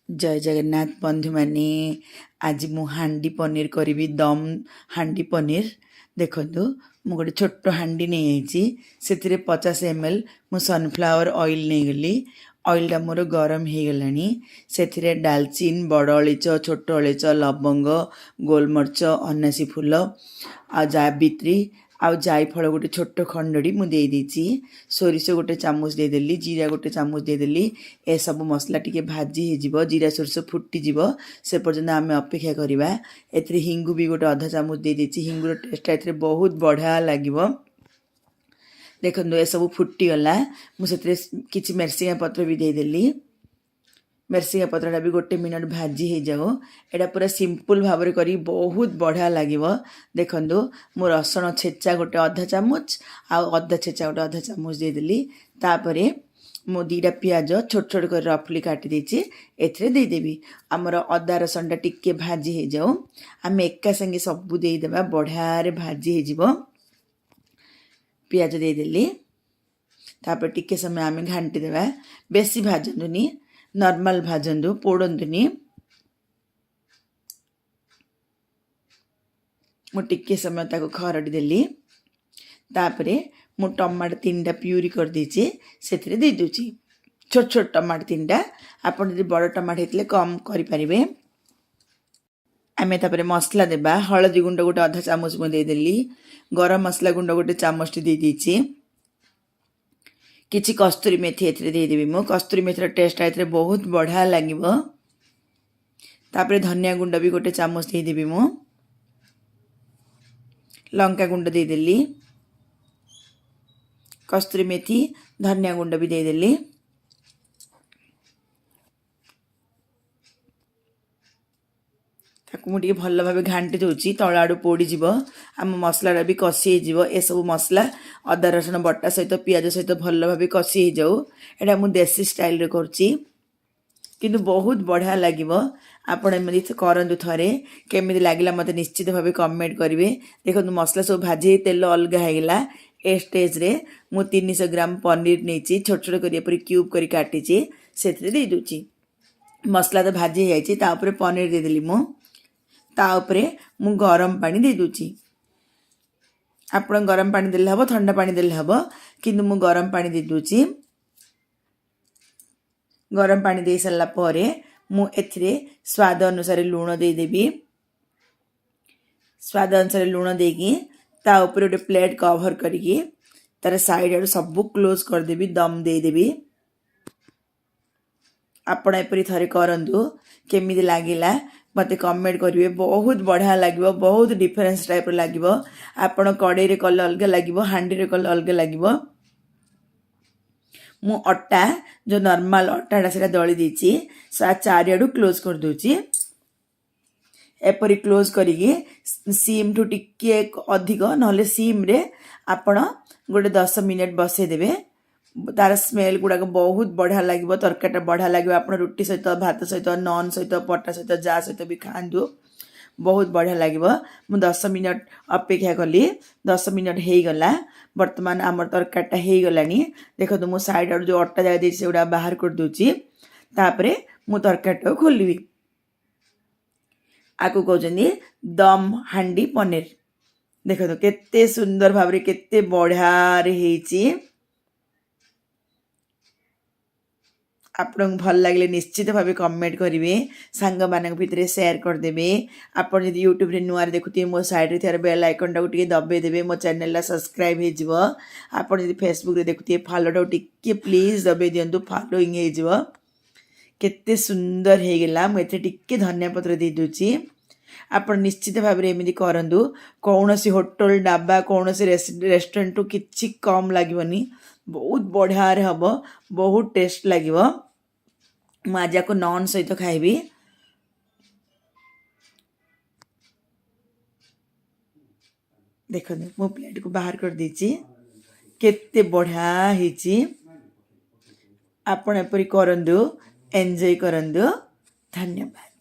जय जगन्नाथ बंधु माने आज मु हांडी पनीर करी दम हांडी पनीर देखु मु गोटे छोट हांडी नहीं से 50 ml मु सनफ्लावर ऑयल नहीं गली ऑयलटा मोर गरम हो गलानी से डालचीन बड़ अलीच छोट अलीच लवंग गोलमरीच अनासी फूल आ जावित्री आउ जायफल गोटे छोट खंडड़ी मुझे सोरिष गोटे चामच देदेली जीरा गोटे चामच देदेली ए सब मसला टिके भाजी हो जीरा सोरिष फुटीज से पर्यंत आम अपेक्षा करवा ए हिंगु भी गोटे अधा चामच दे हिंगुर टेस्ट ए बहुत बढ़िया लगे देखो ए सब फुटीगला मुझे किसी मेरसिंगा पत्र भी देदेली मेरसिंगा पत्रटा भी गोटे मिनट भाजी हो जाओ एटा पूरा सिंपल भाव में करी बहुत बढ़िया लगे देखु मो रसुण छेचा गोटे अधा चामच आधा छेचा गोटे अधा चामच देदेली तापरे मो 2टा पियाज छोट छोट कर रफली काटी देछि एथरे दे देबी हमर अदा रसुणटा टिके भाजी हो जाओ आम एका संगे सब दे देबा बढ़िया रे भाजी हो जिवो पियाज दे देली तापर टिके समय आम घांटी देबा बेसी भाजंदुनी नॉर्मल भाजंदु पोड़ंतुनी मु टिके समय ताको खरड़ी देली तापरे मु टमाटर 3टा प्यूरी कर देछि सेथरे दे दोछि छोट छोट टमाटर 3टा आपण यदि बड़ टमाटर हेतले कम करि परिबे आमे तापरे मसला देबा हळदी गुंड गोटे आधा चामच मु दे देली गरम मसला गुंड गोटे चामच दे देछि किछि कस्तूरी मेथी एथरे दे देबी मु कस्तूरी मेथीर टेस्ट एथरे बहुत बढ़िया लागिवो तापरे धनिया गुंड भी गोटे चामच दे देबी मु लंका गुंड दे देली कस्तूरी मेथी धनिया गुंड भी दे देली ताकू मुझे भल भाव घांटी दूसरी तल आड़ पोड़ी आम मसला भी कषि हो ए सब मसला अदा रसुण बटा सहित पियाज सहित भल भाव कषि हो जाऊ एटा मु देसी स्टाइल रे करछि किंतु बहुत बढ़िया लगे आपण एमती करंतु थरे केमिति लागिला मते निश्चित भाव कमेंट करेंगे देखो मसला सब भाजी तेल अलग होगला ए स्टेज रे मु 300 ग्राम पनीर नहीं छोट छोट कर क्यूब कर काटी से दे दूची मसला तो भाजी जाइए तापर पनीर देदेली मु ताऊपरे मु गरम पानी दे दूची आपण गरम पानी देले हबो ठंडा पानी देले हबो किंतु मु गरम पानी दे दूची गरम पानी दे सरला परे मु एथरे स्वाद अनुसार लूण दे देबी स्वाद अनुसार लूण देकी ता ऊपर गोटे प्लेट कवर करिकी तार साइड आड़ सब क्लोज कर देबी दम दे देबी आपण एपरी थरे करंतु केमिति लागिला मते कमेंट करेंगे बहुत बढ़िया लगे बहुत डिफरेंस टाइप लगे आपण कड़े रे कले अलग लगे हांडी रे कले अलग लगे मु अट्टा जो नॉर्मल अट्टाटा से दली देछि चारिआडू क्लोज कर दूची एपरी क्लोज करिकी सीम ठू टिके अधिक नहले सीम रे आपण गोटे 10 मिनट बसई देबे तार स्मेल गुड़ाक बहुत बढ़िया लगे तरकारीटा बढ़िया लगे आप रुटी सहित भात सहित नॉन सहित पटा सहित जा सहित भी खातु बहुत बढ़िया लगे मु 10 मिनट अपेक्षा कली 10 मिनट हो गला बर्तमान आमर तरकारीटा हो गलानी देखो मु साइड आड़ जो अट्टा जगह देछि सेगुड़ा बाहर कर दूची तापरे मु तरकारीटा खोलबी आकु कहउछन्ती दम हांडी पनीर देखो केते सुंदर भाव रे केते बढ़िया रे हेछि आपन भल लगे निश्चित भाव कमेंट करेंगे सांग मान भितर शेयर करदे आपड़ जब यूट्यूब रे नुआ देखुए मो साइड थे बेल आइकन टाक दबे देवे मो चैनल सब्सक्राइब हो आप फेसबुक रे देखुए फॉलो टाक टिके प्लीज दबे दिंतु फॉलोइंग हो केते सुंदर हो गला मुझे टिके धनिया पत्र दे दूची आप निश्चित भाव में एमती करूँ कौन सी होटल डाबा कौन सी रेस्टोरेंट टू किसी कम लगनी बहुत बढ़िया हम बहुत टेस्ट लगे मुझे को नॉन सहित खाइबी देखो मो प्लेट को बाहर कर देछि केते बढ़िया हिची आपण एपरी करंदु एंजॉय करंदु धन्यवाद।